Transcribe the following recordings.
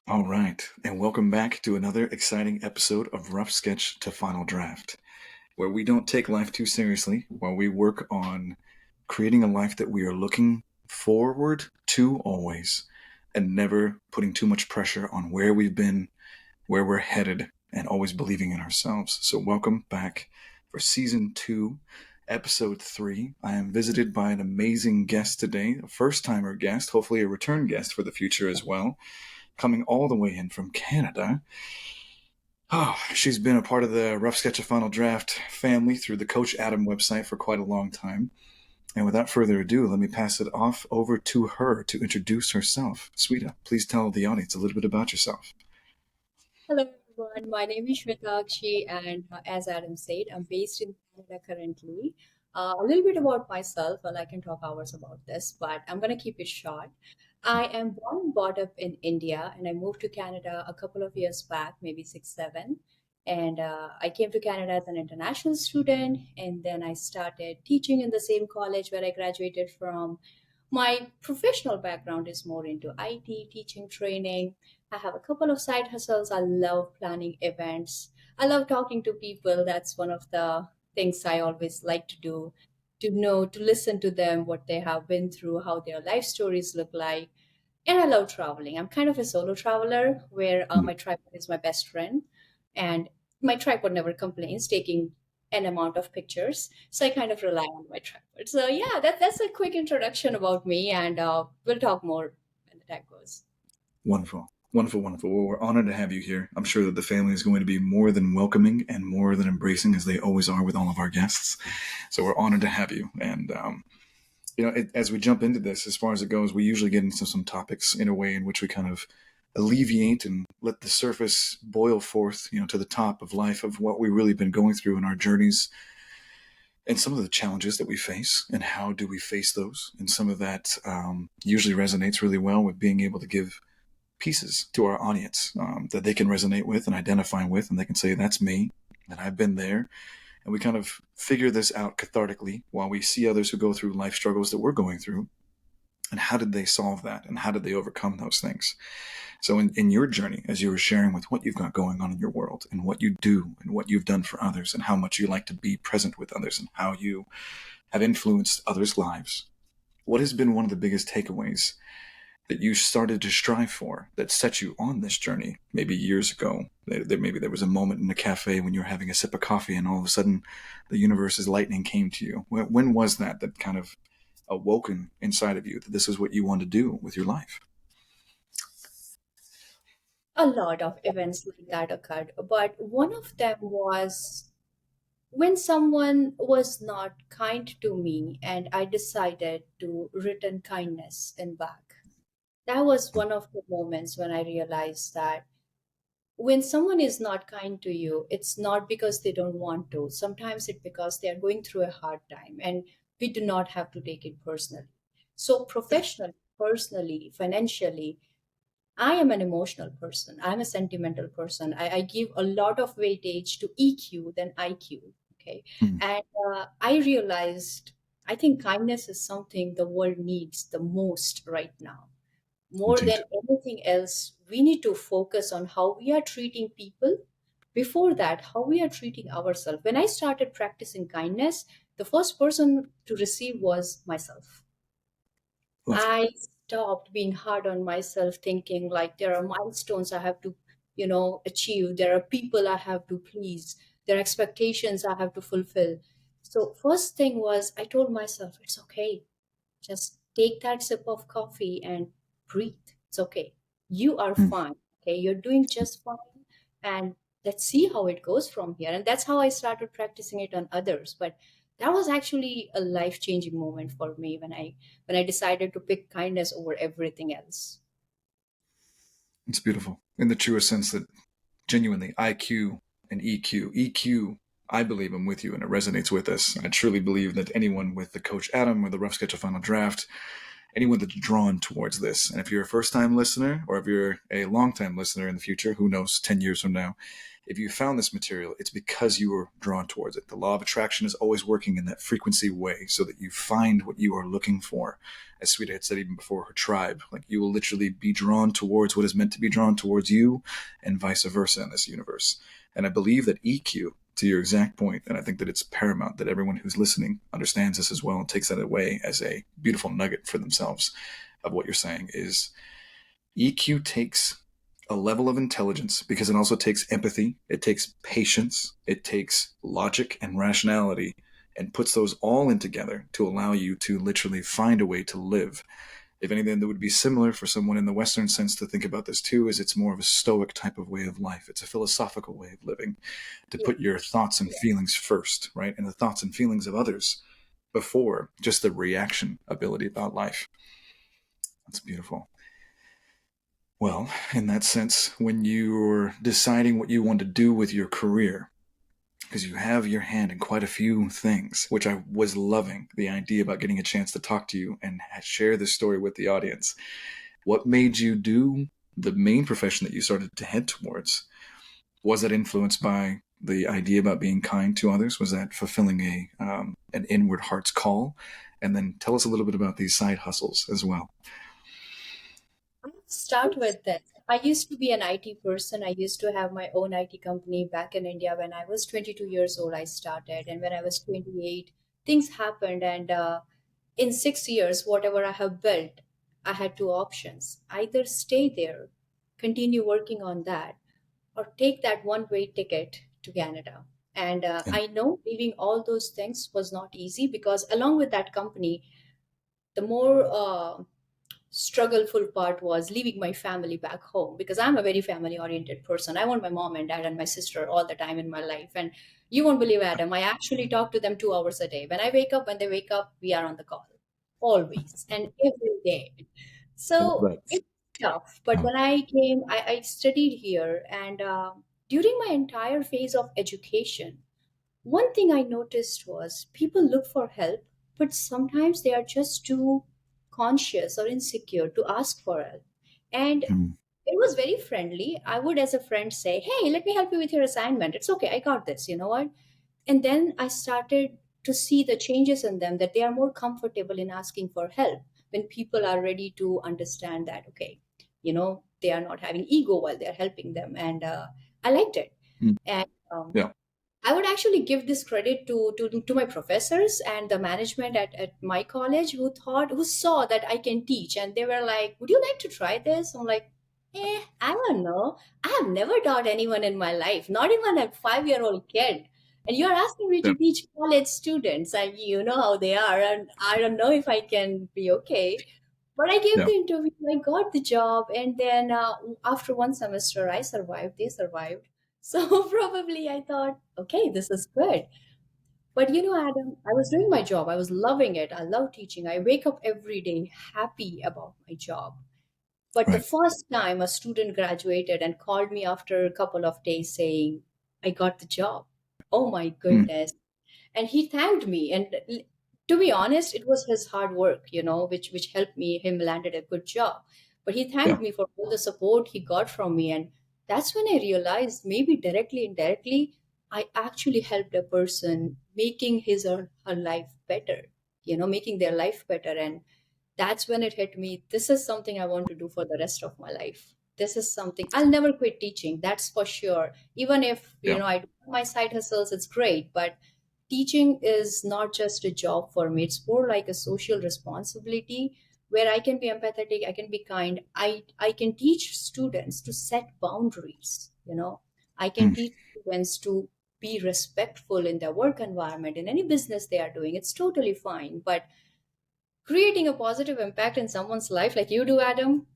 All right, and welcome back to another exciting episode of Rough Sketch to Final Draft, where we don't take life too seriously while we work on creating a life that we are looking forward to always and never putting too much pressure on where we've been, where we're headed, and always believing in ourselves. So, welcome back for season 2, episode 3. I am visited by an amazing guest today, a first timer guest, hopefully a return guest for the future as well, coming all the way in from Canada. Oh, she's been a part of the Rough Sketch of Final Draft family through the Coach Adam website for quite a long time. And without further ado, let me pass it off over to her to introduce herself. Sweta, please tell the audience a little bit about yourself. Hello everyone, my name is Sweta Akshi, and as Adam said, I'm based in Canada currently. A little bit about myself, well, I can talk hours about this, but I'm going to keep it short. I am born and brought up in India, and I moved to Canada a couple of years back, maybe six, seven. And I came to Canada as an international student, and then I started teaching in the same college where I graduated from. My professional background is more into IT, teaching, training. I have a couple of side hustles. I love planning events. I love talking to people. That's one of the things I always like to do, to know, to listen to them, what they have been through, how their life stories look like. And I love traveling. I'm kind of a solo traveler where my tripod is my best friend. And my tripod never complains, taking an amount of pictures. So I kind of rely on my tripod. So yeah, that's a quick introduction about me. And we'll talk more when the time goes. Wonderful. Wonderful, wonderful. Well, we're honored to have you here. I'm sure that the family is going to be more than welcoming and more than embracing as they always are with all of our guests. So we're honored to have you. And as we jump into this, as far as it goes, we usually get into some topics in a way in which we kind of alleviate and let the surface boil forth, to the top of life of what we've really been going through in our journeys and some of the challenges that we face and how do we face those. And some of that usually resonates really well with being able to give pieces to our audience that they can resonate with and identify with, and they can say, that's me, and I've been there. And we kind of figure this out cathartically while we see others who go through life struggles that we're going through. And how did they solve that? And how did they overcome those things? So, in your journey, as you were sharing with what you've got going on in your world and what you do and what you've done for others and how much you like to be present with others and how you have influenced others' lives, what has been one of the biggest takeaways that you started to strive for that set you on this journey maybe years ago? Maybe there was a moment in a cafe when you were having a sip of coffee and all of a sudden the universe's lightning came to you. When was that kind of awoken inside of you that this is what you want to do with your life? A lot of events like that occurred, but one of them was when someone was not kind to me and I decided to return kindness in back. That was one of the moments when I realized that when someone is not kind to you, it's not because they don't want to. Sometimes it's because they are going through a hard time, and we do not have to take it personally. So, professionally, personally, financially, I am an emotional person. I'm a sentimental person. I give a lot of weightage to EQ than IQ. Okay. Mm, And I realized I think kindness is something the world needs the most right now. More indeed. than anything else, we need to focus on how we are treating people. Before that, how we are treating ourselves. When I started practicing kindness, the first person to receive was myself. Love I stopped being hard on myself, thinking like there are milestones I have to, achieve. There are people I have to please. There are expectations I have to fulfill. So first thing was I told myself, it's okay. Just take that sip of coffee and breathe. It's okay. You are it. Mm. fine. Okay. You're doing just fine. And let's see how it goes from here. And that's how I started practicing it on others. But that was actually a life-changing moment for me when I decided to pick kindness over everything else. It's beautiful in the truest sense that genuinely IQ and EQ. EQ, I believe I'm with you and it resonates with us. I truly believe that anyone with the Coach Adam or the Rough Sketch of Final Draft, anyone that's drawn towards this. And if you're a first time listener, or if you're a long time listener in the future, who knows, 10 years from now, if you found this material, it's because you were drawn towards it. The law of attraction is always working in that frequency way so that you find what you are looking for. As Sweeta had said even before, her tribe, like you will literally be drawn towards what is meant to be drawn towards you, and vice versa in this universe. And I believe that EQ, to your exact point, and I think that it's paramount that everyone who's listening understands this as well and takes that away as a beautiful nugget for themselves of what you're saying, is EQ takes a level of intelligence because it also takes empathy, it takes patience, it takes logic and rationality, and puts those all in together to allow you to literally find a way to live. If anything that would be similar for someone in the Western sense to think about this too, is it's more of a stoic type of way of life. It's a philosophical way of living, to Yeah. put your thoughts and feelings first, right? And the thoughts and feelings of others before just the reaction ability about life. That's beautiful. Well, in that sense, when you're deciding what you want to do with your career, because you have your hand in quite a few things, which I was loving the idea about getting a chance to talk to you and share this story with the audience. What made you do the main profession that you started to head towards? Was that influenced by the idea about being kind to others? Was that fulfilling an inward heart's call? And then tell us a little bit about these side hustles as well. I'll start with this. I used to be an IT person. I used to have my own IT company back in India. When I was 22 years old, I started. And when I was 28, things happened. And in 6 years, whatever I have built, I had two options: either stay there, continue working on that, or take that one way ticket to Canada. And And I know leaving all those things was not easy, because along with that company, the more struggleful part was leaving my family back home, because I'm a very family oriented person. I want my mom and dad and my sister all the time in my life. And you won't believe, Adam, I actually talk to them 2 hours a day. When I wake up, when they wake up, we are on the call always and every day. So that's it's tough. But wow. when I came, I studied here. And during my entire phase of education, one thing I noticed was people look for help, but sometimes they are just too conscious or insecure to ask for help. And Mm, it was very friendly. I would, as a friend, say, "Hey, let me help you with your assignment. It's okay. I got this. You know what?" And then I started to see the changes in them, that they are more comfortable in asking for help when people are ready to understand that, okay, they are not having ego while they're helping them. And I liked it. mm, And yeah, I would actually give this credit to my professors and the management at my college, who saw that I can teach, and they were like, "Would you like to try this?" I'm like, I don't know. I have never taught anyone in my life, not even a 5-year-old kid. And you're asking me yeah, to teach college students, and you know how they are, and I don't know if I can be okay. But I gave yeah, the interview, I got the job, and then after one semester, I survived, they survived. So probably I thought, okay, this is good. But Adam, I was doing my job. I was loving it. I love teaching. I wake up every day happy about my job. But the right. first time a student graduated and called me after a couple of days saying, I got the job. Oh my Mm, goodness. And he thanked me. And to be honest, it was his hard work, which helped me him landed a good job. But he yeah, thanked me for all the support he got from me. And that's when I realized, maybe directly, indirectly, I actually helped a person making his or her life better, making their life better. And that's when it hit me, this is something I want to do for the rest of my life. This is something I'll never quit teaching, that's for sure. Even if yeah, I do my side hustles, it's great. But teaching is not just a job for me, it's more like a social responsibility, where I can be empathetic, I can be kind, I can teach students to set boundaries. I can mm. teach students to be respectful in their work environment, in any business they are doing. It's totally fine. But creating a positive impact in someone's life like you do, Adam,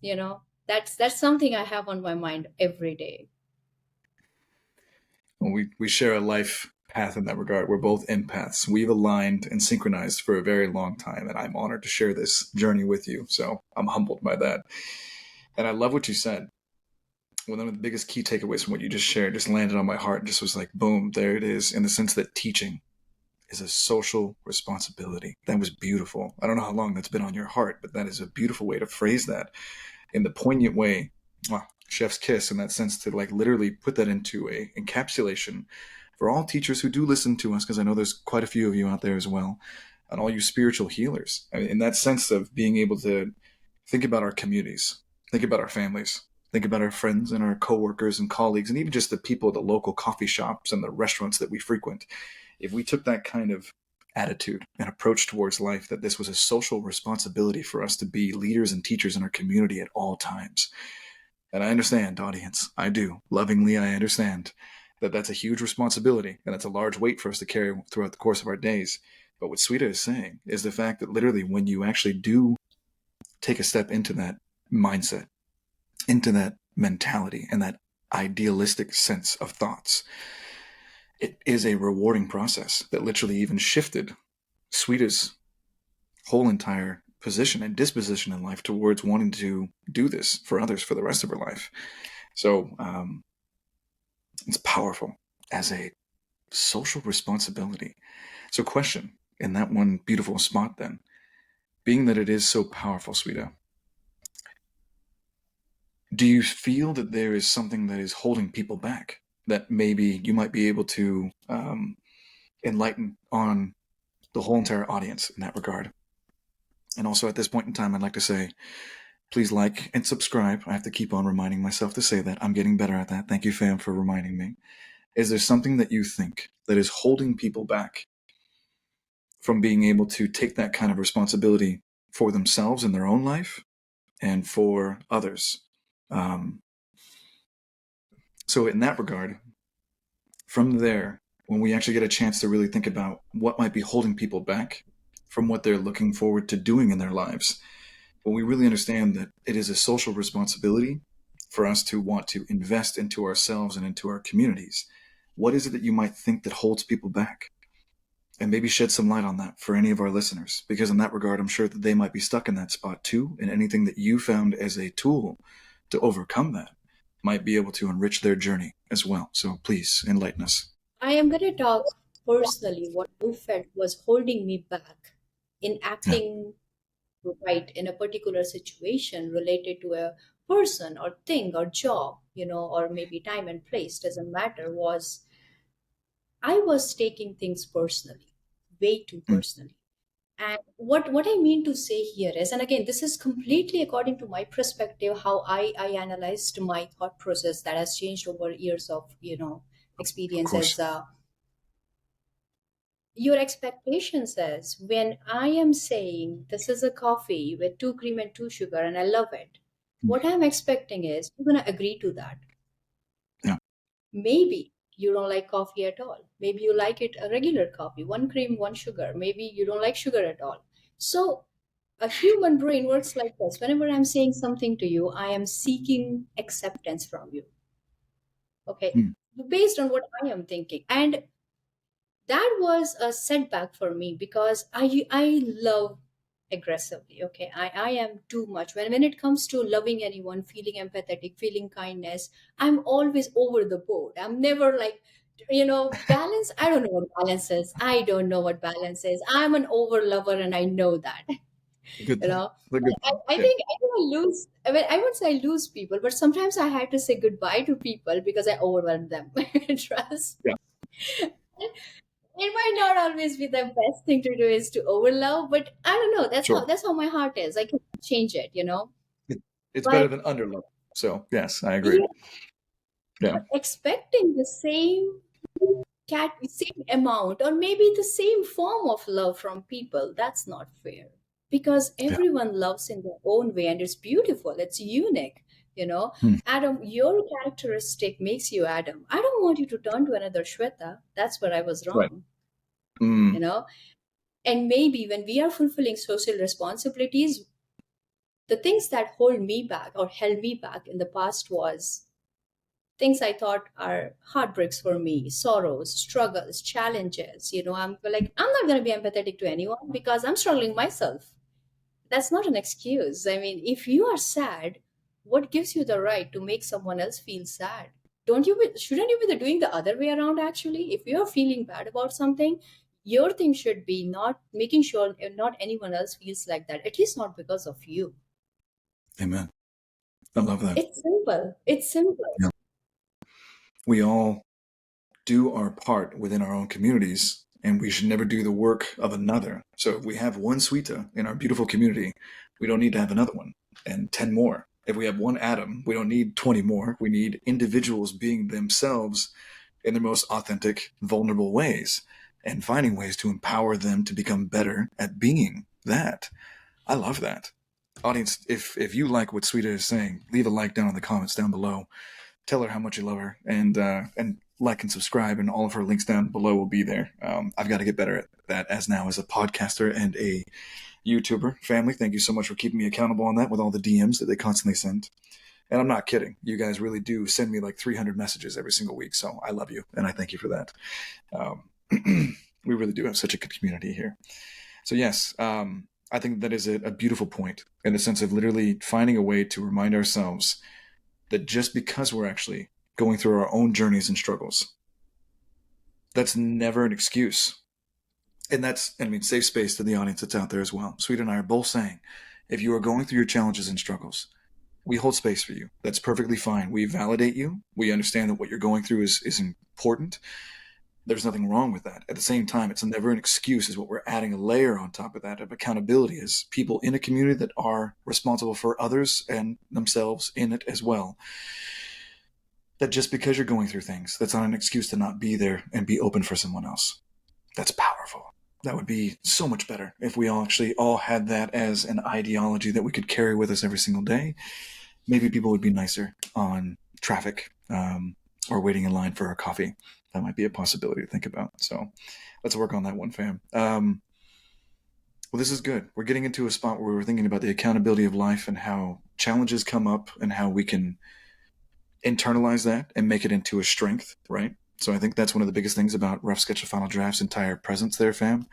that's something I have on my mind every day. Well, we share a life path in that regard. We're both empaths. We've aligned and synchronized for a very long time, and I'm honored to share this journey with you. So I'm humbled by that. And I love what you said. One of the biggest key takeaways from what you just shared just landed on my heart and just was like, boom, there it is, in the sense that teaching is a social responsibility. That was beautiful. I don't know how long that's been on your heart, but that is a beautiful way to phrase that in the poignant way. Chef's kiss in that sense, to like literally put that into a encapsulation for all teachers who do listen to us, because I know there's quite a few of you out there as well, and all you spiritual healers. I mean, in that sense of being able to think about our communities, think about our families, think about our friends and our coworkers and colleagues, and even just the people at the local coffee shops and the restaurants that we frequent. If we took that kind of attitude and approach towards life, that this was a social responsibility for us to be leaders and teachers in our community at all times. And I understand, audience, I do. Lovingly, I understand that that's a huge responsibility and it's a large weight for us to carry throughout the course of our days. But what Sweta is saying is the fact that literally when you actually do take a step into that mindset, into that mentality, and that idealistic sense of thoughts, it is a rewarding process that literally even shifted Sweta's whole entire position and disposition in life towards wanting to do this for others for the rest of her life. So it's powerful as a social responsibility. So, question in that one beautiful spot then, being that it is so powerful, Sweta, do you feel that there is something that is holding people back that maybe you might be able to enlighten on the whole entire audience in that regard? And also at this point in time, I'd like to say, please like and subscribe. I have to keep on reminding myself to say that. I'm getting better at that. Thank you, fam, for reminding me. Is there something that you think that is holding people back from being able to take that kind of responsibility for themselves in their own life and for others? Um, so in that regard, from there, when we actually get a chance to really think about what might be holding people back from what they're looking forward to doing in their lives, when we really understand that it is a social responsibility for us to want to invest into ourselves and into our communities, what is it that you might think that holds people back? And maybe shed some light on that for any of our listeners, because in that regard, I'm sure that they might be stuck in that spot too, and anything that you found as a tool to overcome that might be able to enrich their journey as well. So please enlighten us. I am going to talk personally what I felt was holding me back in Yeah. acting right in a particular situation related to a person or thing or job, or maybe time and place, doesn't matter, was I was taking things personally, way too Mm, personally. And what I mean to say here is, and again, this is completely according to my perspective, how I analyzed my thought process that has changed over years of, of experience as course. your expectation says when I am saying this is a coffee with 2 cream and 2 sugar and I love it, Mm, what I'm expecting is you're going to agree to that. yeah. Maybe you don't like coffee at all. Maybe you like it a regular coffee, 1 cream, 1 sugar. Maybe you don't like sugar at all. So a human brain works like this. Whenever I'm saying something to you, I am seeking acceptance from you. Okay. Mm, Based on what I am thinking. And that was a setback for me because I love aggressively. Okay. I am too much. When it comes to loving anyone, feeling empathetic, feeling kindness, I'm always over the board. I'm never like, balance. I don't know what balance is. I don't know what balance is. I'm an over lover and I know that. a good you thing. know A good I, thing. I Yeah. think I lose. I mean, I wouldn't say I lose people, but sometimes I had to say goodbye to people because I overwhelmed them. Trust. Yeah. It might not always be the best thing to do is to overlove, but I don't know. That's how Sure. that's how my heart is. I can change it. It, it's better But than underlove. So yes, I agree. yeah, Yeah. but expecting the same amount or maybe the same form of love from people, that's not fair. Because Yeah. everyone loves in their own way and it's beautiful, it's unique. Mm, Adam, your characteristic makes you Adam. I don't want you to turn to another Shweta. That's where I was right. wrong. Mm, You know, and maybe when we are fulfilling social responsibilities, the things that hold me back or held me back in the past was things I thought are heartbreaks for me, sorrows, struggles, challenges. I'm like, I'm not going to be empathetic to anyone because I'm struggling myself. That's not an excuse. I mean, if you are sad, what gives you the right to make someone else feel sad? Shouldn't you be doing the other way around actually? If you are feeling bad about something, your thing should be not making sure not anyone else feels like that, at least not because of you. Amen. I love that. It's simple. It's simple. Yeah. We all do our part within our own communities, and we should never do the work of another. So if we have one Sweta in our beautiful community, we don't need to have another one and 10 more. If we have one Adam, we don't need 20 more. We need individuals being themselves in their most authentic, vulnerable ways and finding ways to empower them to become better at being that. I love that. Audience, if you like what Sweta is saying, leave a like down in the comments down below. Tell her how much you love her, and like and subscribe, and all of her links down below will be there. I've got to get better at that as now as a podcaster and a YouTuber. Family, thank you so much for keeping me accountable on that with all the DMs that they constantly send. And I'm not kidding. You guys really do send me like 300 messages every single week. So I love you, and I thank you for that. Um, we really do have such a good community here. So yes, I think that is a beautiful point in the sense of literally finding a way to remind ourselves that just because we're actually going through our own journeys and struggles, that's never an excuse. And that's, I mean, safe space to the audience that's out there as well. Sweet and I are both saying, if you are going through your challenges and struggles, we hold space for you. That's perfectly fine. We validate you. We understand that what you're going through is important. There's nothing wrong with that. At the same time, it's never an excuse, is what we're adding a layer on top of that of accountability as people in a community that are responsible for others and themselves in it as well. That just because you're going through things, that's not an excuse to not be there and be open for someone else. That's powerful. That would be so much better if we all had that as an ideology that we could carry with us every single day. Maybe people would be nicer on traffic, or waiting in line for a coffee. That might be a possibility to think about. So let's work on that one, fam. Well, this is good. We're getting into a spot where we're thinking about the accountability of life and how challenges come up and how we can internalize that and make it into a strength, right? So I think that's one of the biggest things about Rough Sketch of Final Draft's entire presence there, fam,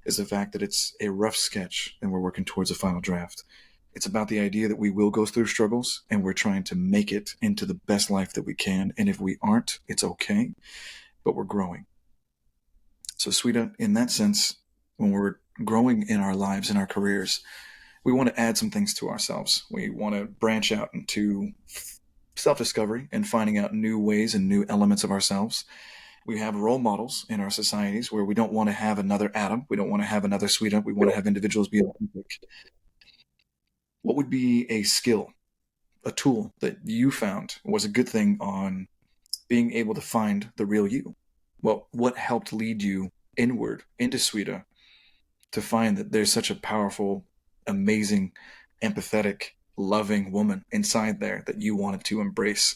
is the fact that it's a rough sketch and we're working towards a final draft. It's about the idea that we will go through struggles and we're trying to make it into the best life that we can. And if we aren't, it's okay, but we're growing. So, Sweeta, in that sense, when we're growing in our lives, in our careers, we want to add some things to ourselves. We want to branch out into self-discovery and finding out new ways and new elements of ourselves. We have role models in our societies where we don't want to have another Adam. We don't want to have another Sweeta. We want to have individuals be authentic. What would be a skill, a tool that you found was a good thing on being able to find the real you? Well, what helped lead you inward into Sweeta to find that there's such a powerful, amazing, empathetic, loving woman inside there that you wanted to embrace?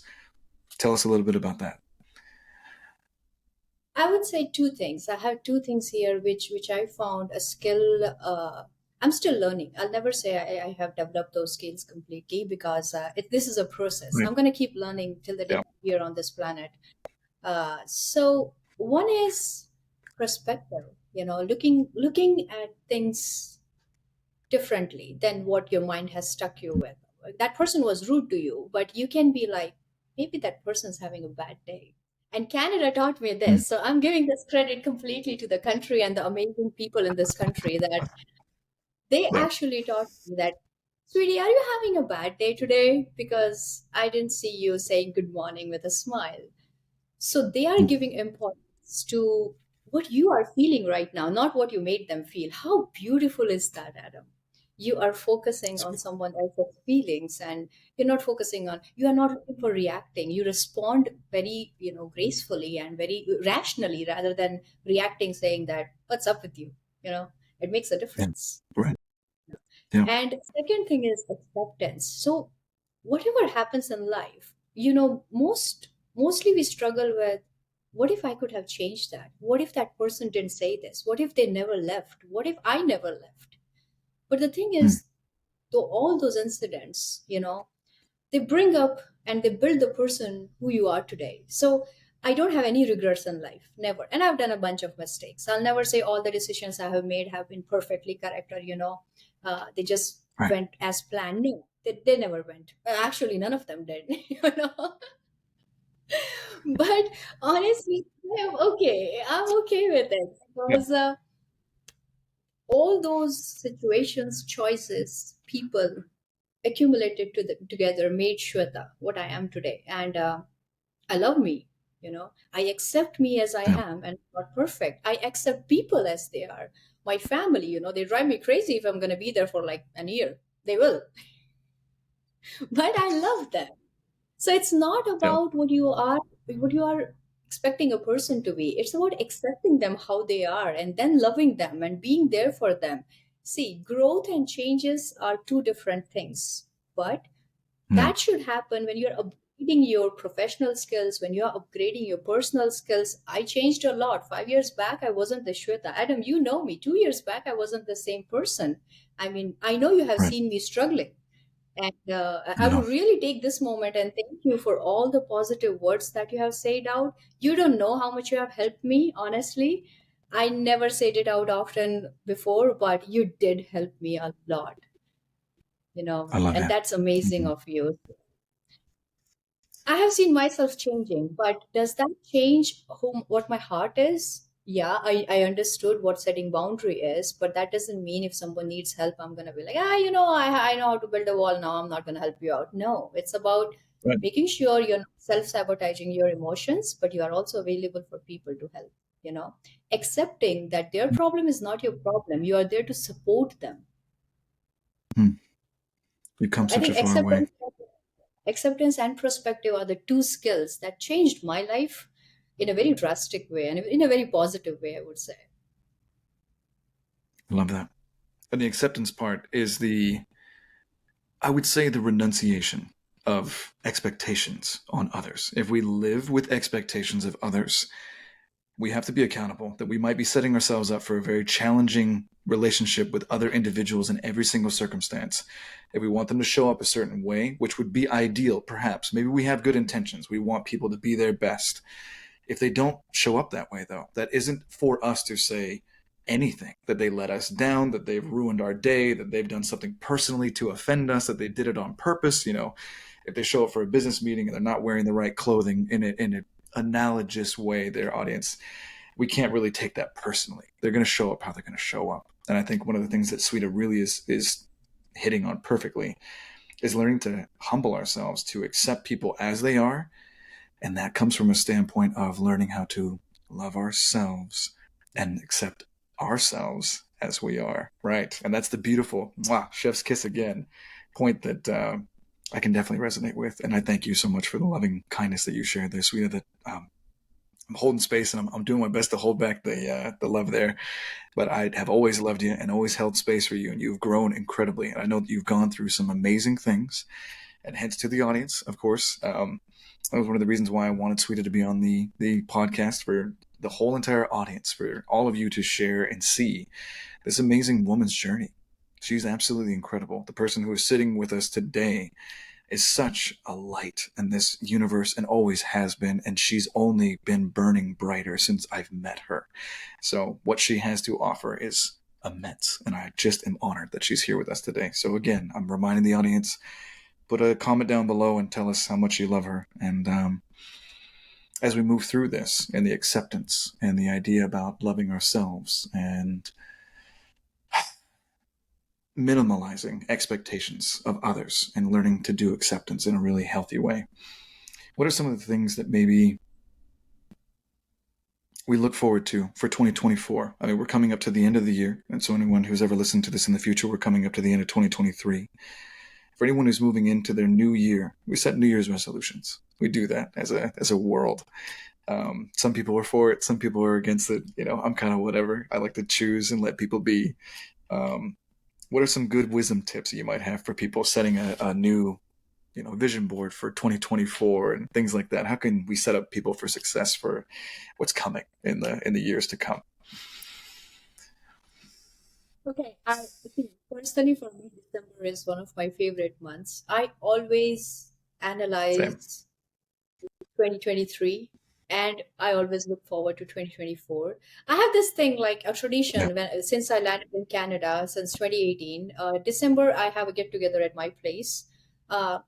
Tell us a little bit about that. I would say two things. I have two things here which I found a skill. I'm still learning. I'll never say I have developed those skills completely because this is a process. Right. I'm going to keep learning till the day Yeah. I'm here on this planet. So one is perspective. Looking at things differently than what your mind has stuck you with. That person was rude to you, but you can be like, maybe that person's having a bad day. And Canada taught me Mm. this. So I'm giving this credit completely to the country and the amazing people in this country that they Yeah. actually taught me that, sweetie, are you having a bad day today? Because I didn't see you saying good morning with a smile. So they are Mm. giving importance to what you are feeling right now, not what you made them feel. How beautiful is that, Adam? You are focusing on someone else's feelings and you are not looking for reacting. You respond very, gracefully and very rationally rather than reacting saying that, what's up with you? You know, it makes a Yeah. difference. Right. Yeah. And second thing is acceptance. So whatever happens in life, mostly we struggle with, what if I could have changed that? What if that person didn't say this? What if they never left? What if I never left? But the thing Mm. is, though all those incidents, they bring up and they build the person who you are today. So I don't have any regrets in life, never. And I've done a bunch of mistakes. I'll never say all the decisions I have made have been perfectly correct or, they just Right. went as planned. No, they never went. Actually, none of them did, you know. But honestly, I'm okay. I'm okay with it Yeah. because all those situations, choices, people accumulated together made Shweta what I am today. And I love me. I accept me as I Yeah. am and not perfect. I accept people as they are. My family, they drive me crazy if I'm going to be there for like an year. They will. But I love them. So it's not Yeah. about what you are expecting a person to be. It's about accepting them how they are and then loving them and being there for them. See, growth and changes are two different things. But Yeah. that should happen when you're upgrading your professional skills, when you're upgrading your personal skills. I changed a lot. 5 years back, I wasn't the Shweta. Adam, you know me. 2 years back, I wasn't the same person. I mean, I know you have Right. seen me struggling. And I I know. would really take this moment and thank you for all the positive words that you have said out. You don't know how much you have helped me, honestly. I never said it out often before, but you did help me a lot, I love and that. that's amazing Mhm. of you. I have seen myself changing, but does that change what my heart is? Yeah, I understood what setting boundary is, but that doesn't mean if someone needs help, I'm gonna be like, I know how to build a wall now. I'm not gonna help you out. No, it's about Right. making sure you're not self-sabotaging your emotions, but you are also available for people to help. Accepting that their problem is not your problem. You are there to support them. Hmm. You've come I such a think far way. acceptance and perspective are the two skills that changed my life in a very drastic way and in a very positive way, I would say. I love that. And the acceptance part is I would say, the renunciation of expectations on others. If we live with expectations of others, we have to be accountable that we might be setting ourselves up for a very challenging relationship with other individuals in every single circumstance. If we want them to show up a certain way, which would be ideal, perhaps, maybe we have good intentions. We want people to be their best. If they don't show up that way, though, that isn't for us to say anything that they let us down, that they've ruined our day, that they've done something personally to offend us, that they did it on purpose. If they show up for a business meeting and they're not wearing the right clothing in an analogous way, their audience, we can't really take that personally. They're going to show up how they're going to show up. And I think one of the things that Sweta really is hitting on perfectly is learning to humble ourselves, to accept people as they are, and that comes from a standpoint of learning how to love ourselves and accept ourselves as we are. Right. And that's the beautiful chef's kiss again point that I can definitely resonate with. And I thank you so much for the loving kindness that you shared there, Sweeta, that I'm holding space and I'm doing my best to hold back the love there. But I have always loved you and always held space for you. And you've grown incredibly. And I know that you've gone through some amazing things, and hence to the audience, of course. That was one of the reasons why I wanted Sweeta to be on the podcast, for the whole entire audience, for all of you to share and see this amazing woman's journey. She's absolutely incredible. The person who is sitting with us today is such a light in this universe and always has been, and she's only been burning brighter since I've met her. So what she has to offer is immense, and I just am honored that she's here with us today. So again, I'm reminding the audience, put a comment down below and tell us how much you love her. And as we move through this and the acceptance and the idea about loving ourselves and minimalizing expectations of others and learning to do acceptance in a really healthy way, what are some of the things that maybe we look forward to for 2024? I mean, we're coming up to the end of the year. And so anyone who's ever listened to this in the future, we're coming up to the end of 2023. For anyone who's moving into their new year, we set New Year's resolutions. We do that as a world. Some people are for it, some people are against it. I'm kind of whatever. I like to choose and let people be. Um, what are some good wisdom tips that you might have for people setting a new, vision board for 2024 and things like that? How can we set up people for success for what's coming in the years to come? Okay, I see. Personally, for me, December is one of my favorite months. I always Same. analyze 2023 and I always look forward to 2024. I have this thing like a Yeah. tradition since I landed in Canada since 2018. December, I have a get together at my place. Uh,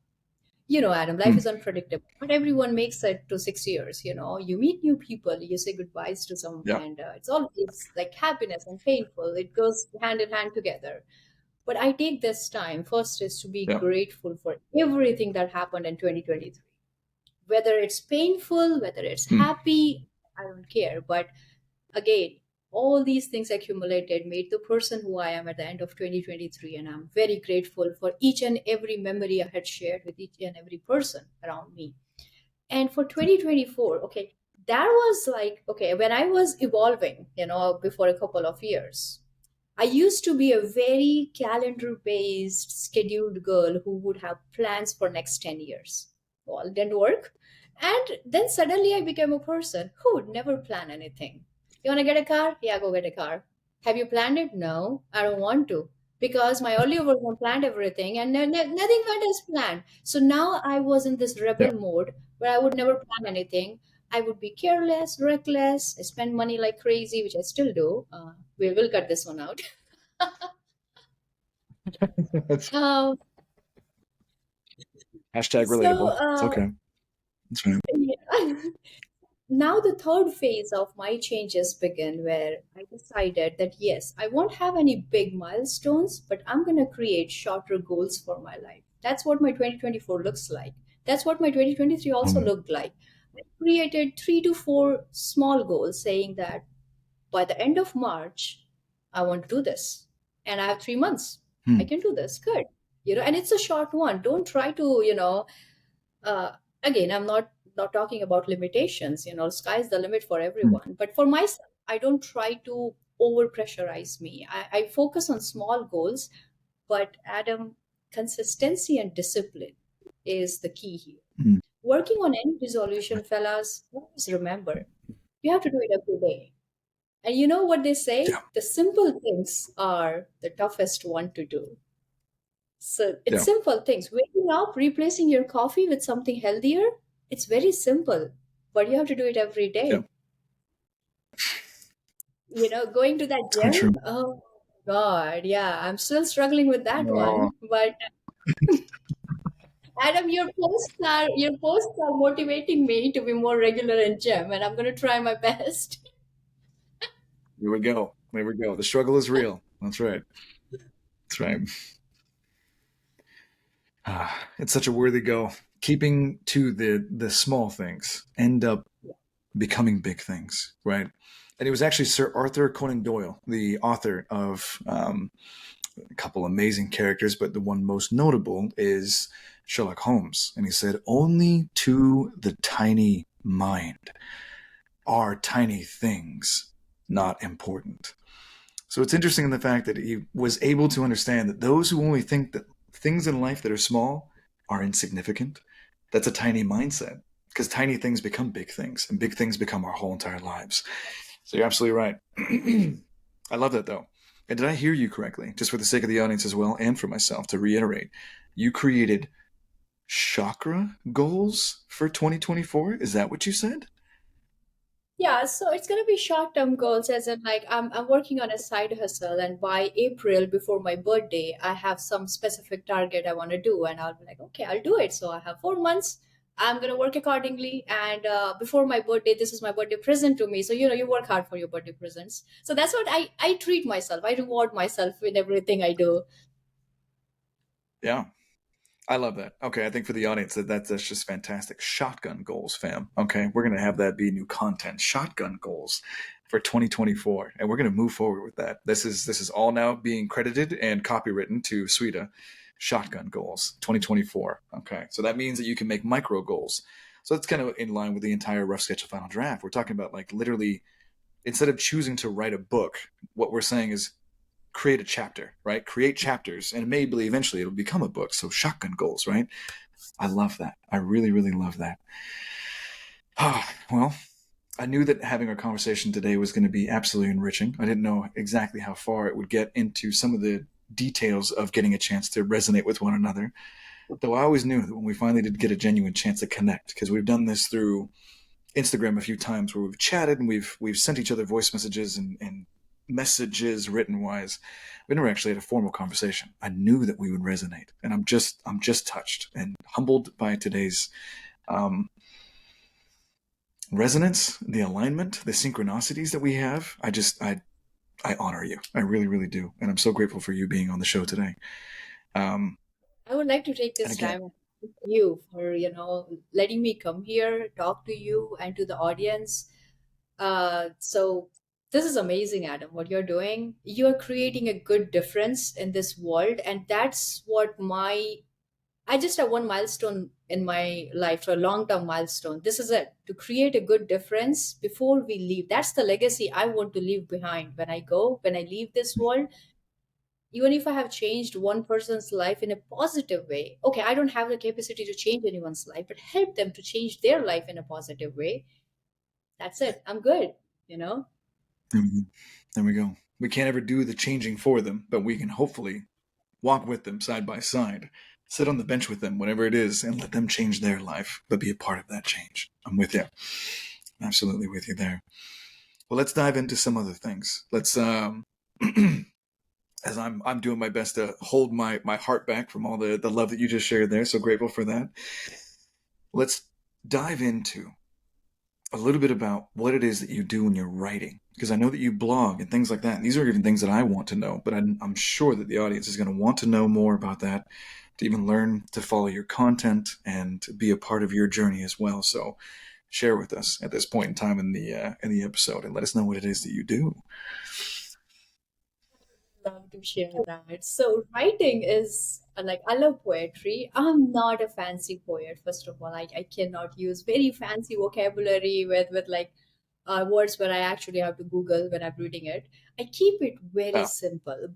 Adam, life Hmm. is unpredictable. Not everyone makes it to 6 years. You meet new people, you say goodbyes to some, Yeah. and it's always like happiness and painful. It goes hand in hand together. But I take this time first is to be Yeah. grateful for everything that happened in 2023. Whether it's painful, whether it's Hmm. happy, I don't care. But again, all these things accumulated made the person who I am at the end of 2023. And I'm very grateful for each and every memory I had shared with each and every person around me. And for 2024, okay, that was like, okay, when I was evolving, before a couple of years, I used to be a very calendar based, scheduled girl who would have plans for next 10 years. Well, it didn't work. And then suddenly I became a person who would never plan anything. You want to get a car? Yeah, go get a car. Have you planned it? No, I don't want to. Because my earlier version planned everything and nothing went as planned. So now I was in this Yeah. rebel mode where I would never plan anything. I would be careless, reckless, spend money like crazy, which I still do. We will cut this one out. That's Um, hashtag so relatable. It's okay. That's fine. yeah. Now the third phase of my changes begin where I decided that yes, I won't have any big milestones, but I'm going to create shorter goals for my life. That's what my 2024 looks like. That's what my 2023 also Um, looked like. I created 3 to 4 small goals saying that by the end of March, I want to do this. And I have 3 months. I hmm. can do this. Good. And it's a short one. Don't try to, uh, again, I'm not talking about limitations. Sky's the limit for Hmm. everyone. But for myself, I don't try to over pressurize me. I focus on small goals, but Adam, consistency and discipline is the key here. Hmm. Working on any resolution, fellas, always remember you have to do it every day. And you know what they say? Yeah. The simple things are the toughest one to do. So it's Yeah. simple things. Waking up, replacing your coffee with something healthier, it's very simple, but you have to do it every Yeah. day. Going to that It's quite gym, true. oh God, yeah, I'm still struggling with that Oh, one. But Adam, your posts are motivating me to be more regular in gym, and I'm gonna try my best. here we go. There we go. The struggle is real. That's right. That's right. It's such a worthy goal. Keeping to the small things end up becoming big things, right? And it was actually Sir Arthur Conan Doyle, the author of a couple amazing characters, but the one most notable is Sherlock Holmes. And he said, "Only to the tiny mind are tiny things not important." So it's interesting in the fact that he was able to understand that those who only think that things in life that are small are insignificant, that's a tiny mindset. Because tiny things become big things, and big things become our whole entire lives. So you're absolutely right. I love that though. And did I hear you correctly? Just for the sake of the audience as well, and for myself, to reiterate, you created chakra goals for 2024? Is that what you said? Yeah, so it's gonna be short-term goals, as in like I'm working on a side hustle, and by April, before my birthday, I have some specific target I want to do, and I'll be like, okay, I'll do it. So I have 4 months. I'm gonna work accordingly, and before my birthday, this is my birthday present to me. So you work hard for your birthday presents. So that's what I treat myself. I reward myself with everything I do. Yeah. I love that. Okay, I think for the audience that's just fantastic. Shotgun goals, fam. Okay, we're gonna have that be new content. Shotgun goals for 2024, and we're gonna move forward with that. This is all now being credited and copywritten to Sweta. Shotgun goals 2024. Okay, so that means that you can make micro goals. So that's kind of in line with the entire rough sketch of final draft. We're talking about like literally instead of choosing to write a book, what we're saying is create a chapter, right? Create chapters, and maybe eventually it'll become a book. So shotgun goals, right? I love that. I really, really love that. Well, I knew that having our conversation today was going to be absolutely enriching. I didn't know exactly how far it would get into some of the details of getting a chance to resonate with one another. Though I always knew that when we finally did get a genuine chance to connect, because we've done this through Instagram a few times where we've chatted and we've sent each other voice messages and messages written wise, we never actually had a formal conversation. I knew that we would resonate, and I'm just touched and humbled by today's um, resonance, the alignment, the synchronicities that we have. I honor you. I really, really do, and I'm so grateful for you being on the show today. Um, I would like to take and this again, time to thank you for, letting me come here, talk to you and to the audience. So this is amazing, Adam, what you're doing. You're creating a good difference in this world, and that's what I just have one milestone in my life, a long-term milestone. This is it, to create a good difference before we leave. That's the legacy I want to leave behind when I leave this world. Even if I have changed one person's life in a positive way, okay, I don't have the capacity to change anyone's life, but help them to change their life in a positive way. That's it. I'm good, you know? mhm, there we go. We can't ever do the changing for them, but we can hopefully walk with them side by side, sit on the bench with them, whatever it is, and let them change their life, but be a part of that change. I'm with you. Absolutely with you there. Well, let's dive into some other things. Let's as I'm doing my best to hold my heart back from all the love that you just shared there. So grateful for that. Let's dive into a little bit about what it is that you do when you're writing, because I know that you blog and things like that. And these are even things that I want to know, but I'm sure that the audience is going to want to know more about that, to even learn to follow your content and to be a part of your journey as well. So share with us at this point in time in the episode and let us know what it is that you do. Love to share that. So writing is like, I love poetry. I'm not a fancy poet, first of all. I cannot use very fancy vocabulary with like words where I actually have to Google when I'm reading it. I keep it very Oh, simple.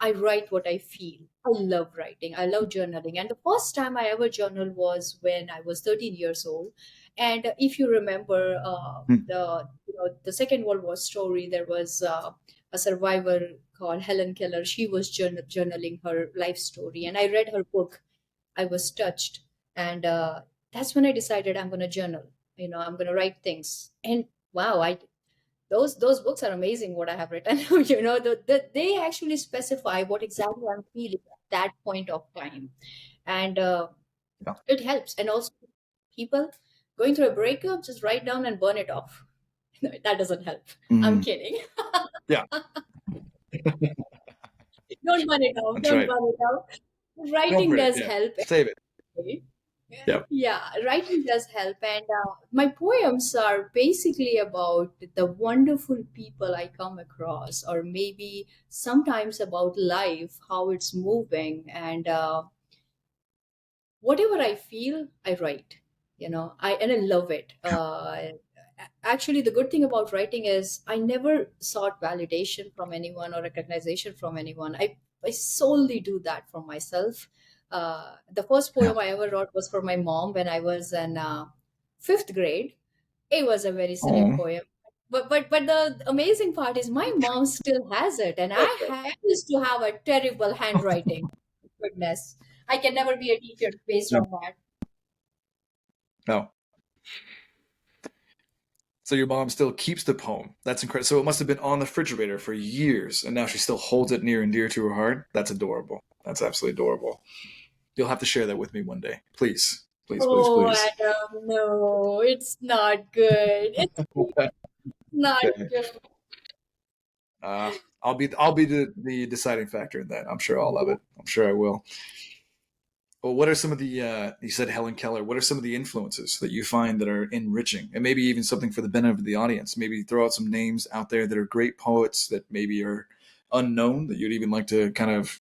I write what I feel. I love writing. I love journaling. And the first time I ever journaled was when I was 13 years old. And if you remember hmm. the Second World War story, there was a survivor called Helen Keller. She was journaling her life story, and I read her book. I was touched, and that's when I decided I'm going to journal. I'm going to write things. And wow, I those books are amazing. What I have written, they actually specify what exactly I'm feeling at that point of time, and Yeah. it helps. And also, people going through a breakup, just write down and burn it off. No, that doesn't help. I'm Mm, kidding. yeah, Don't burn it off. that's Don't right. burn it off. Don't Writing burn it. does Yeah, help. save it. Anyway. Yeah. Yeah, writing does help. And my poems are basically about the wonderful people I come across, or maybe sometimes about life, how it's moving. And whatever I feel, I write. I love it. Actually, the good thing about writing is I never sought validation from anyone or recognition from anyone. I solely do that for myself. The first Yeah. poem I ever wrote was for my mom when I was in fifth grade. It was a very silly Oh. poem. But the amazing part is my mom still has it, and I used to have a terrible handwriting. Goodness, I can never be a teacher based No. on that. No. So your mom still keeps the poem. That's incredible. So it must have been on the refrigerator for years, and now she still holds it near and dear to her heart. That's adorable. That's absolutely adorable. You'll have to share that with me one day, please, please, please, Oh, please. Adam, no, it's not good. It's not Okay. good. I'll be the deciding factor in that. I'm sure I'll love it. I'm sure I will. Well, what are some of the you said Helen Keller? What are some of the influences that you find that are enriching, and maybe even something for the benefit of the audience? Maybe throw out some names out there that are great poets that maybe are unknown that you'd even like to kind of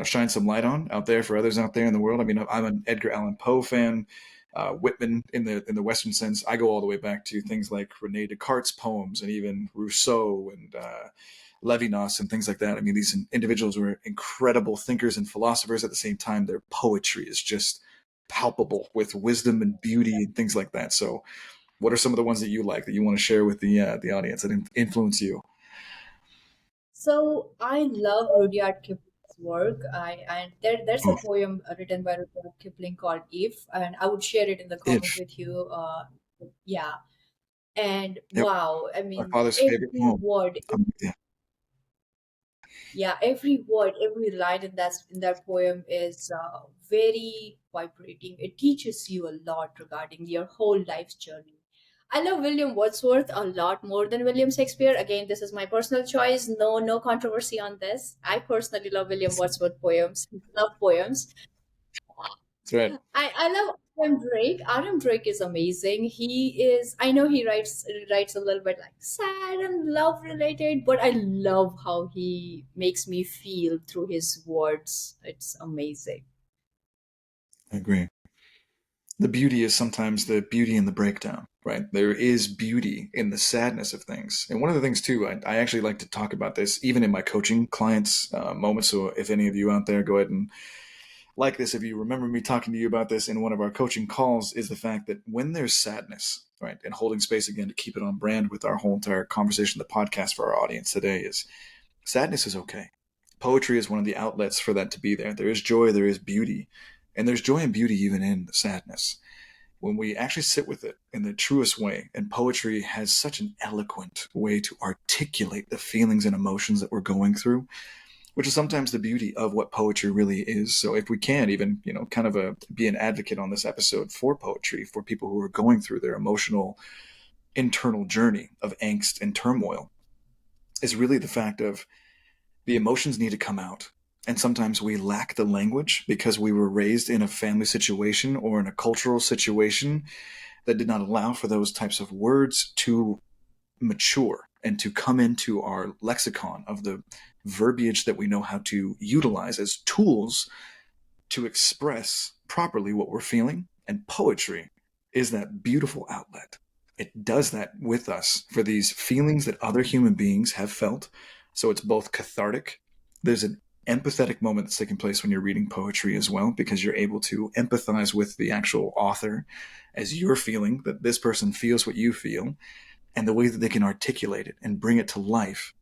shine some light on out there for others out there in the world. I mean, I'm an Edgar Allan Poe fan. Whitman in the Western sense, I go all the way back to things like Rene Descartes' poems and even Rousseau and Levinas and things like that. I mean, these individuals were incredible thinkers and philosophers. At the same time, their poetry is just palpable with wisdom and beauty and things like that. So, what are some of the ones that you like that you want to share with the audience that influence you? So I love Rudyard Kipling's work. There's a Oh, poem written by Rudyard Kipling called "If," and I would share it in the comments if with you. Yeah, And Yep. wow, I My mean, father's favorite every poem. word, Yeah, yeah, every word, every line in that poem is very vibrating. It teaches you a lot regarding your whole life's journey. I love William Wordsworth a lot more than William Shakespeare. Again, this is my personal choice. No controversy on this. I personally love William Wordsworth poems. Love poems. that's right. I love Adam Drake. Adam Drake is amazing. I know he writes a little bit like sad and love related, but I love how he makes me feel through his words. It's amazing. I agree. The beauty is sometimes the beauty in the breakdown, right? There is beauty in the sadness of things. And one of the things, too, I actually like to talk about this even in my coaching clients' moments. So if any of you out there go ahead and like this, if you remember me talking to you about this in one of our coaching calls, is the fact that when there's sadness, right, and holding space again to keep it on brand with our whole entire conversation, the podcast for our audience today is sadness is okay. Poetry is one of the outlets for that to be there. There is joy, there is beauty, and there's joy and beauty even in the sadness when we actually sit with it in the truest way. And poetry has such an eloquent way to articulate the feelings and emotions that we're going through, which is sometimes the beauty of what poetry really is. So if we can even, kind of be an advocate on this episode for poetry for people who are going through their emotional internal journey of angst and turmoil, is really the fact of the emotions need to come out. And sometimes we lack the language because we were raised in a family situation or in a cultural situation that did not allow for those types of words to mature and to come into our lexicon of the verbiage that we know how to utilize as tools to express properly what we're feeling. And poetry is that beautiful outlet. It does that with us for these feelings that other human beings have felt. So it's both cathartic. There's an empathetic moment that's taking place when you're reading poetry as well, because you're able to empathize with the actual author as you're feeling that this person feels what you feel, and the way that they can articulate it and bring it to life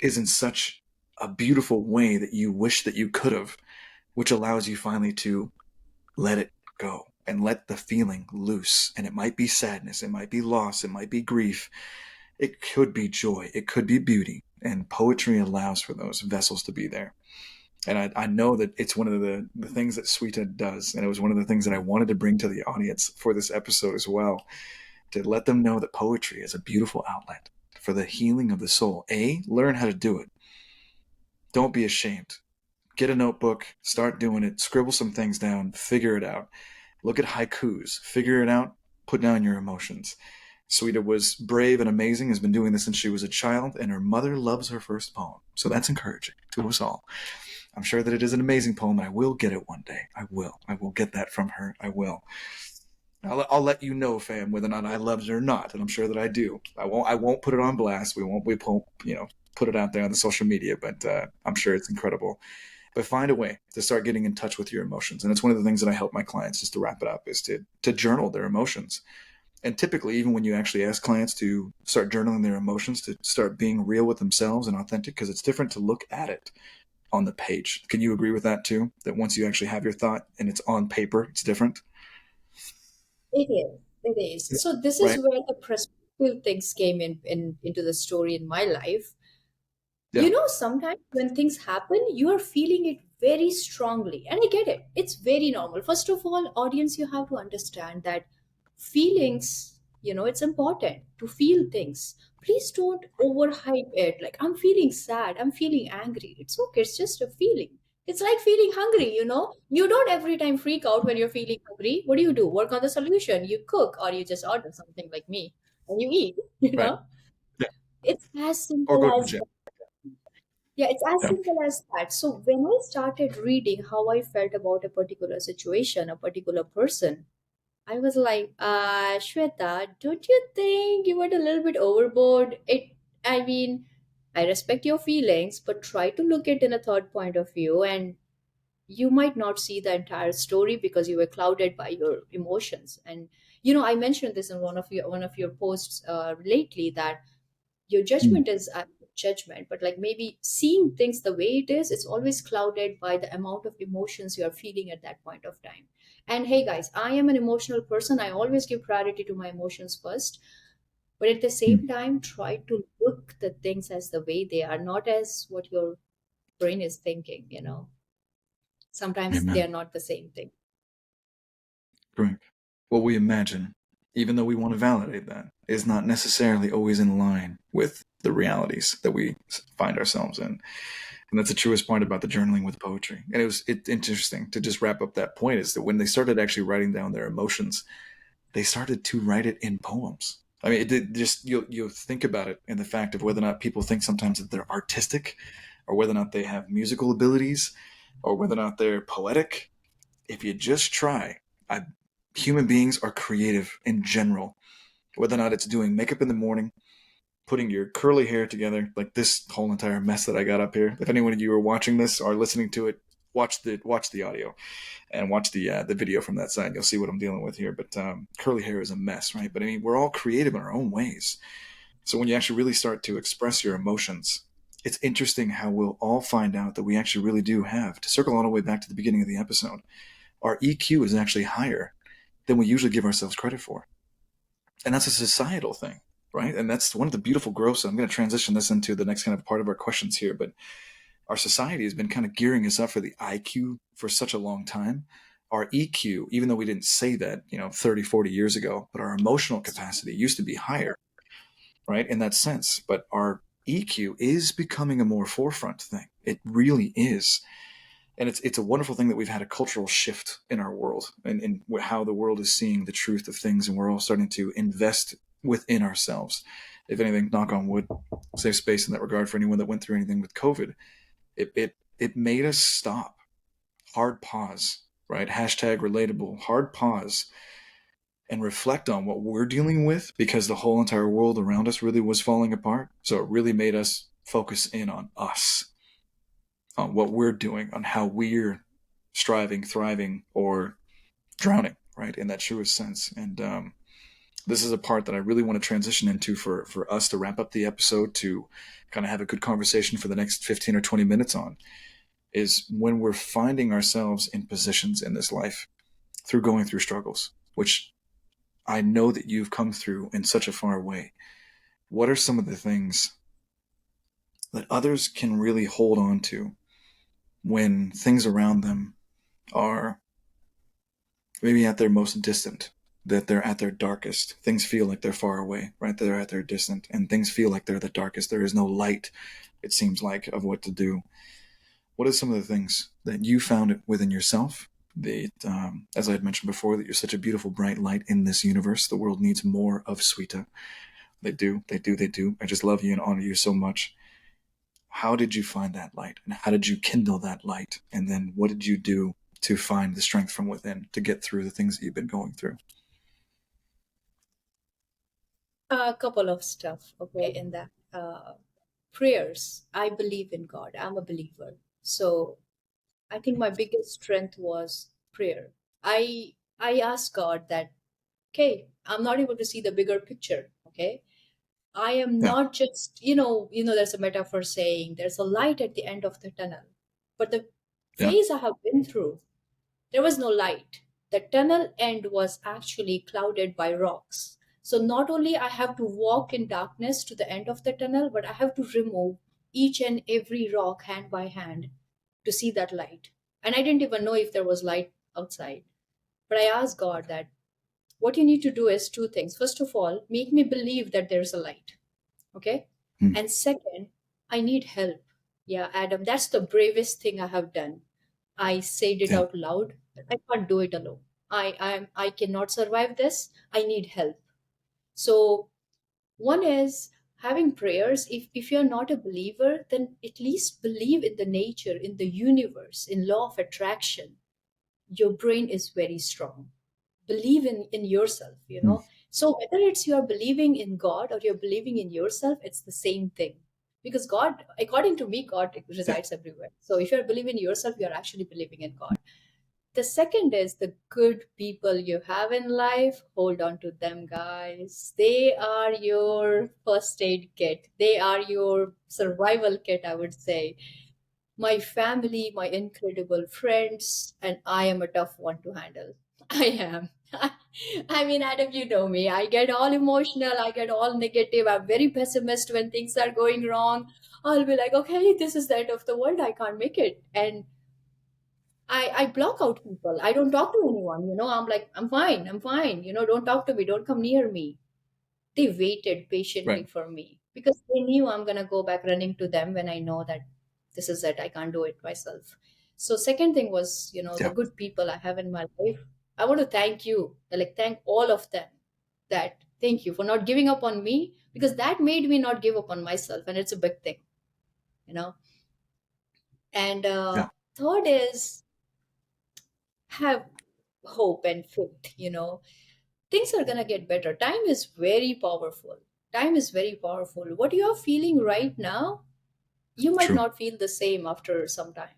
is in such a beautiful way that you wish that you could have, which allows you finally to let it go and let the feeling loose. And it might be sadness, it might be loss, it might be grief, it could be joy, it could be beauty. And poetry allows for those vessels to be there. And I know that it's one of the things that Sweta does. And it was one of the things that I wanted to bring to the audience for this episode as well, to let them know that poetry is a beautiful outlet for the healing of the soul. Learn how to do it. Don't be ashamed. Get a notebook, start doing it, scribble some things down, figure it out. Look at haikus, figure it out, put down your emotions. Sweeta was brave and amazing, has been doing this since she was a child, and her mother loves her first poem. So that's encouraging to us all. I'm sure that it is an amazing poem, and I will get it one day. I will. I will get that from her. I will. I'll let you know, fam, whether or not I love it or not, and I'm sure that I do. I won't put it on blast. We won't put it out there on the social media, but I'm sure it's incredible. But find a way to start getting in touch with your emotions, and it's one of the things that I help my clients, just to wrap it up, is to journal their emotions. And typically, even when you actually ask clients to start journaling their emotions, to start being real with themselves and authentic, because it's different to look at it on the page. Can you agree with that too? That once you actually have your thought and it's on paper, it's different, It is. It is. So this is right? where the perspective things came into the story in my life. Yeah. Sometimes when things happen, you are feeling it very strongly. And I get it. It's very normal. First of all, audience, you have to understand that feelings, it's important to feel things. Please don't overhype it. Like, I'm feeling sad, I'm feeling angry. It's okay, it's just a feeling. It's like feeling hungry. You don't every time freak out when you're feeling hungry. What do? Work on the solution. You cook or you just order something like me and you eat, you Right. know? Yeah. It's as Or simple go to the as gym. yeah, it's as Yeah. simple as that. So when I started reading how I felt about a particular situation, a particular person, I was like, Shweta, don't you think you went a little bit overboard? I mean, I respect your feelings, but try to look at it in a third point of view, and you might not see the entire story because you were clouded by your emotions. And I mentioned this in one of your posts lately, that your Mm. judgment is a judgment, but like maybe seeing things the way it is, it's always clouded by the amount of emotions you are feeling at that point of time. And hey guys, I am an emotional person. I always give priority to my emotions first. But at the same Mm. time, try to look the things as the way they are, not as what your brain is thinking, you know. Sometimes they Amen. are not the same thing. Correct. What we imagine, even though we want to validate that, is not necessarily always in line with the realities that we find ourselves in. And that's the truest part about the journaling with poetry. And it's interesting to just wrap up that point is that when they started actually writing down their emotions, they started to write it in poems. I mean, just you'll think about it in the fact of whether or not people think sometimes that they're artistic, or whether or not they have musical abilities, or whether or not they're poetic. If you just try, I, human beings are creative in general. Whether or not it's doing makeup in the morning, putting your curly hair together, like this whole entire mess that I got up here. If anyone of you are watching this or listening to it, watch the audio and watch the video from that side. You'll see what I'm dealing with here. But curly hair is a mess, right? But I mean, we're all creative in our own ways. So when you actually really start to express your emotions, it's interesting how we'll all find out that we actually really do have, to circle all the way back to the beginning of the episode, our EQ is actually higher than we usually give ourselves credit for. And that's a societal thing, right? And that's one of the beautiful growths. I'm going to transition this into the next kind of part of our questions here, but our society has been kind of gearing us up for the IQ for such a long time. Our EQ, even though we didn't say that, 30, 40 years ago, but our emotional capacity used to be higher, right? In that sense. But our EQ is becoming a more forefront thing. It really is. And it's a wonderful thing that we've had a cultural shift in our world and in how the world is seeing the truth of things, and we're all starting to invest within ourselves. If anything, knock on wood, save space in that regard for anyone that went through anything with COVID. It made us stop, hard pause, right? Hashtag relatable, hard pause, and reflect on what we're dealing with, because the whole entire world around us really was falling apart. So it really made us focus in on us, on what we're doing, on how we're striving, thriving, or drowning, right? In that truest sense. And this is a part that I really want to transition into for us to wrap up the episode, to kind of have a good conversation for the next 15 or 20 minutes on, is when we're finding ourselves in positions in this life through going through struggles, which I know that you've come through in such a far way. What are some of the things that others can really hold on to when things around them are maybe at their most distant, that they're at their darkest? Things feel like they're far away, right? They're at their distant, and things feel like they're the darkest. There is no light, it seems like, of what to do. What are some of the things that you found within yourself? That, as I had mentioned before, that you're such a beautiful, bright light in this universe. The world needs more of Sweta. They do, they do, they do. I just love you and honor you so much. How did you find that light? And how did you kindle that light? And then what did you do to find the strength from within to get through the things that you've been going through? A couple of stuff, okay, in that. Prayers. I believe in God. I'm a believer. So I think my biggest strength was prayer. I asked God that, okay, I'm not able to see the bigger picture. Okay. I am Yeah, not just, there's a metaphor saying there's a light at the end of the tunnel. But the yeah, phase I have been through, there was no light. The tunnel end was actually clouded by rocks. So not only I have to walk in darkness to the end of the tunnel, but I have to remove each and every rock hand by hand to see that light. And I didn't even know if there was light outside. But I asked God that what you need to do is two things. First of all, make me believe that there's a light. Okay. mm, And second, I need help. Yeah, Adam, that's the bravest thing I have done. I said it yeah, out loud. I can't do it alone. I cannot survive this. I need help. So one is having prayers. If you're not a believer, then at least believe in the nature, in the universe, in law of attraction. Your brain is very strong. Believe in yourself, mm, so whether it's you're believing in God or you're believing in yourself, it's the same thing. Because God, according to me, God yeah. resides everywhere. So if you're believing in yourself, you're actually believing in God. The second is the good people you have in life. Hold on to them, guys. They are your first aid kit. They are your survival kit, I would say. My family, my incredible friends, and I am a tough one to handle. I am. I mean, Adam, you know me. I get all emotional. I get all negative. I'm very pessimist when things are going wrong. I'll be like, okay, this is the end of the world. I can't make it. And I block out people. I don't talk to anyone. I'm like, I'm fine. I'm fine. Don't talk to me. Don't come near me. They waited patiently Right. for me because they knew I'm going to go back running to them when I know that this is it. I can't do it myself. So second thing was, the Yeah. good people I have in my life. I want to thank you, like thank all of them. That thank you for not giving up on me because that made me not give up on myself, and it's a big thing, you know. And Yeah. third is have hope and faith. Things are going to get better. Time is very powerful. Time is very powerful. What you are feeling right now, you might True. not feel the same after some time.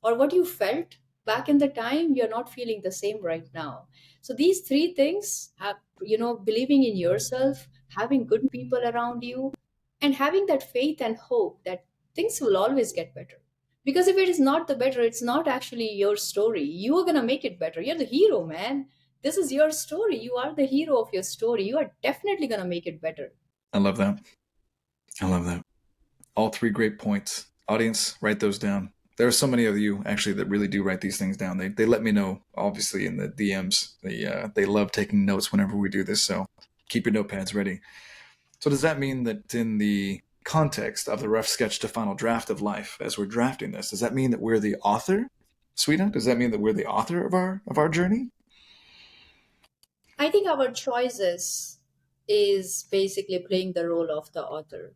Or what you felt back in the time, you're not feeling the same right now. So these three things have, believing in yourself, having good people around you, and having that faith and hope that things will always get better. Because if it is not the better, it's not actually your story. You are going to make it better. You're the hero, man. This is your story. You are the hero of your story. You are definitely going to make it better. I love that. I love that. All three great points. Audience, write those down. There are so many of you actually that really do write these things down. They let me know, obviously, in the DMs. They love taking notes whenever we do this. So keep your notepads ready. So does that mean that in the context of the rough sketch to final draft of life, as we're drafting this, does that mean that we're the author, Sweeta? Does that mean that we're the author of our journey? I think our choices is basically playing the role of the author.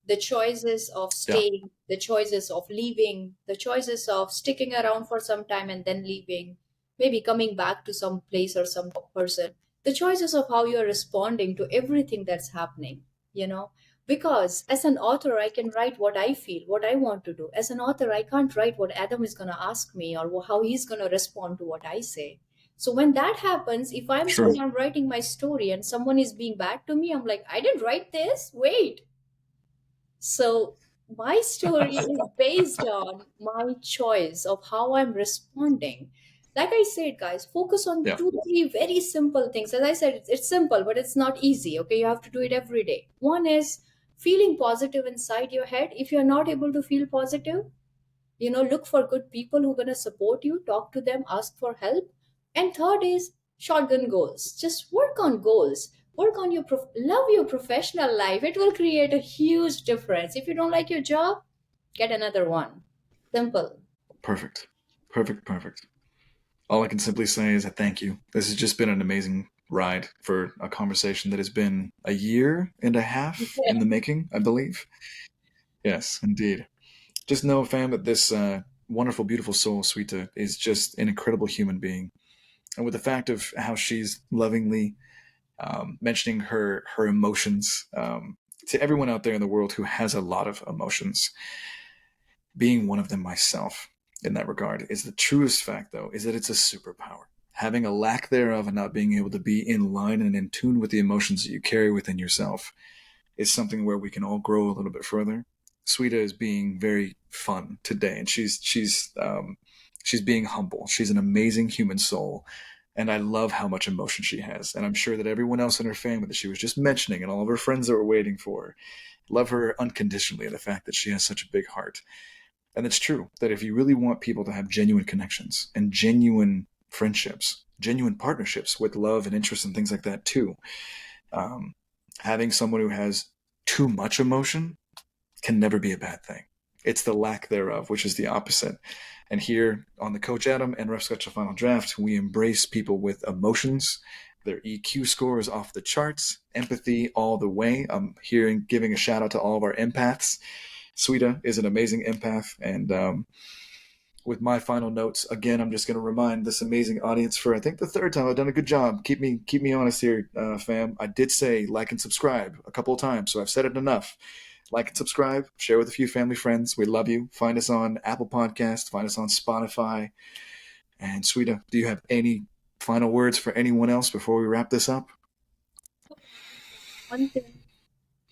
The choices of Yeah, staying, the choices of leaving, the choices of sticking around for some time and then leaving, maybe coming back to some place or some person, the choices of how you're responding to everything that's happening, you know. Because as an author, I can write what I feel, what I want to do. As an author, I can't write what Adam is going to ask me or how he's going to respond to what I say. So when that happens, if I'm sure. saying I'm writing my story and someone is being bad to me, I'm like, I didn't write this. Wait. So my story is based on my choice of how I'm responding. Like I said, guys, focus on Yeah, two, three very simple things. As I said, it's simple, but it's not easy. Okay, you have to do it every day. One is feeling positive inside your head. If you're not able to feel positive, look for good people who are going to support you, talk to them, ask for help. And third is shotgun goals. Just work on goals, work on your love your professional life. It will create a huge difference. If you don't like your job, get another one. Simple. perfect. Perfect, perfect. All I can simply say is a thank you. This has just been an amazing ride for a conversation that has been a year and a half in the making, I believe. Yes, indeed. Just know, fam, that this wonderful, beautiful soul, Sweeta, is just an incredible human being. And with the fact of how she's lovingly mentioning her emotions to everyone out there in the world who has a lot of emotions, being one of them myself in that regard, is the truest fact, though, is that it's a superpower. Having a lack thereof and not being able to be in line and in tune with the emotions that you carry within yourself is something where we can all grow a little bit further. Sweeta is being very fun today, and she's being humble. She's an amazing human soul, and I love how much emotion she has. And I'm sure that everyone else in her family that she was just mentioning, and all of her friends that were waiting for her, love her unconditionally. The fact that she has such a big heart, and it's true that if you really want people to have genuine connections and genuine friendships, genuine partnerships with love and interest and things like that too, um, having someone who has too much emotion can never be a bad thing. It's the lack thereof, which is the opposite. And here on the Coach Adam and Ref Sketch Final Draft, we embrace people with emotions. Their EQ score is off the charts, empathy all the way. I'm here and giving a shout out to all of our empaths. Sweeta is an amazing empath, and with my final notes, again, I'm just going to remind this amazing audience for I think the third time I've done a good job. Keep me honest here, fam. I did say like and subscribe a couple of times, so I've said it enough. Like and subscribe, share with a few family friends. We love you. Find us on Apple Podcast, find us on Spotify. And Sweeta, do you have any final words for anyone else before we wrap this up? One thing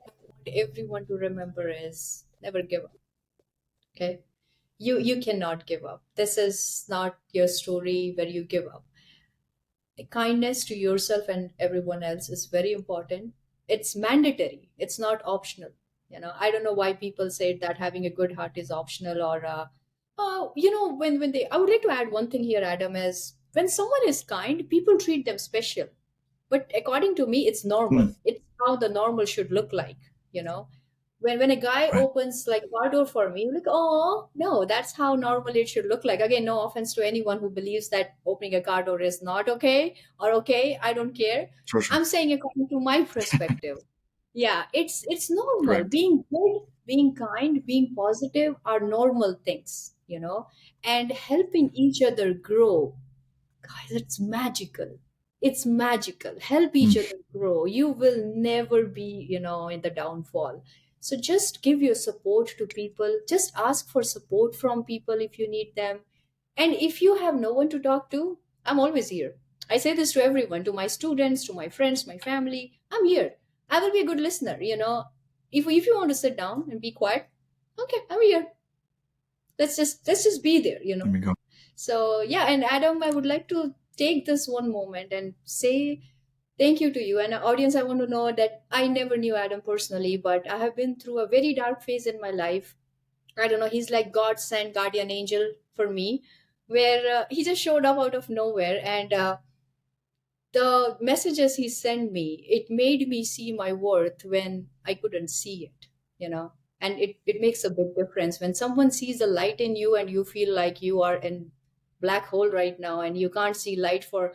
I want everyone to remember is never give up. Okay. You cannot give up. This is not your story where you give up. kindness to yourself and everyone else is very important. It's mandatory, it's not optional. I don't know why people say that having a good heart is optional, or when they I would like to add one thing here, Adam, is when someone is kind, people treat them special. But according to me, it's normal. Hmm. It's how the normal should look like. you know when a guy Right. opens like a car door for me, like, oh no, that's how normally it should look like. Again, no offense to anyone who believes that opening a car door is not okay or okay, I don't care. For sure. I'm saying according to my perspective. Yeah, it's normal. Correct. Being good, being kind, being positive are normal things. And helping each other grow, guys, it's magical. It's magical. Help Hmm. each other grow. You will never be in the downfall. So just give your support to people. Just ask for support from people if you need them. And if you have no one to talk to, I'm always here. I say this to everyone, to my students, to my friends, my family. I'm here. I will be a good listener. If you want to sit down and be quiet, okay, I'm here. Let's just be there. There we go. So yeah, and Adam, I would like to take this one moment and say thank you to you. And audience, I want to know that I never knew Adam personally, but I have been through a very dark phase in my life. I don't know, he's like God sent guardian angel for me, where he just showed up out of nowhere. And the messages he sent me, it made me see my worth when I couldn't see it. And it makes a big difference when someone sees a light in you and you feel like you are in black hole right now and you can't see light for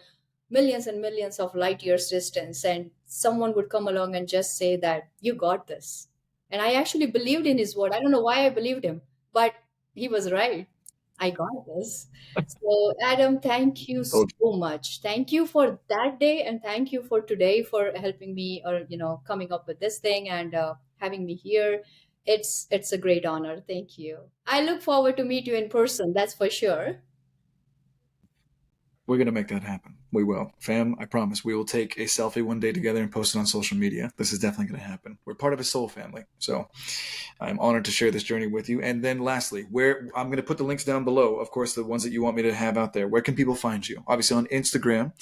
millions and millions of light years distance, and someone would come along and just say that you got this. And I actually believed in his word. I don't know why I believed him, but he was right. I got this. So, Adam, thank you so Told much. Thank you for that day, and thank you for today for helping me, or coming up with this thing and having me here. It's a great honor. Thank you. I look forward to meet you in person. That's for sure. We're going to make that happen. We will. Fam, I promise we will take a selfie one day together and post it on social media. This is definitely going to happen. We're part of a soul family. So I'm honored to share this journey with you. And then lastly, where I'm going to put the links down below, of course, the ones that you want me to have out there. Where can people find you? Obviously on Instagram,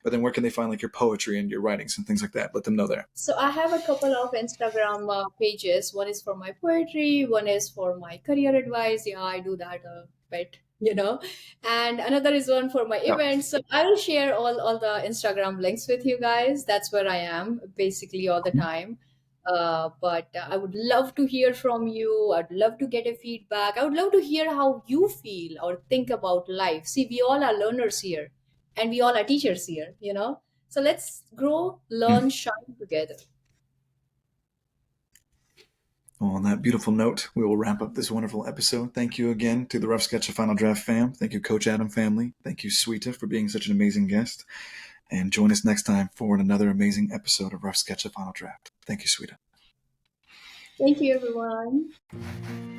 but then where can they find like your poetry and your writings and things like that? Let them know there. So I have a couple of Instagram pages. One is for my poetry, one is for my career advice. Yeah, I do that a bit. And another is one for my Yeah. events. So I will share all the Instagram links with you guys. That's where I am basically all the time. But I would love to hear from you. I'd love to get a feedback. I would love to hear how you feel or think about life. See, we all are learners here, and we all are teachers here. So let's grow, Hmm. learn, shine together. Well, on that beautiful note, we will wrap up this wonderful episode. Thank you again to the Rough Sketch of Final Draft fam. Thank you, Coach Adam family. Thank you, Sweeta, for being such an amazing guest. And join us next time for another amazing episode of Rough Sketch of Final Draft. Thank you, Sweeta. Thank you, everyone.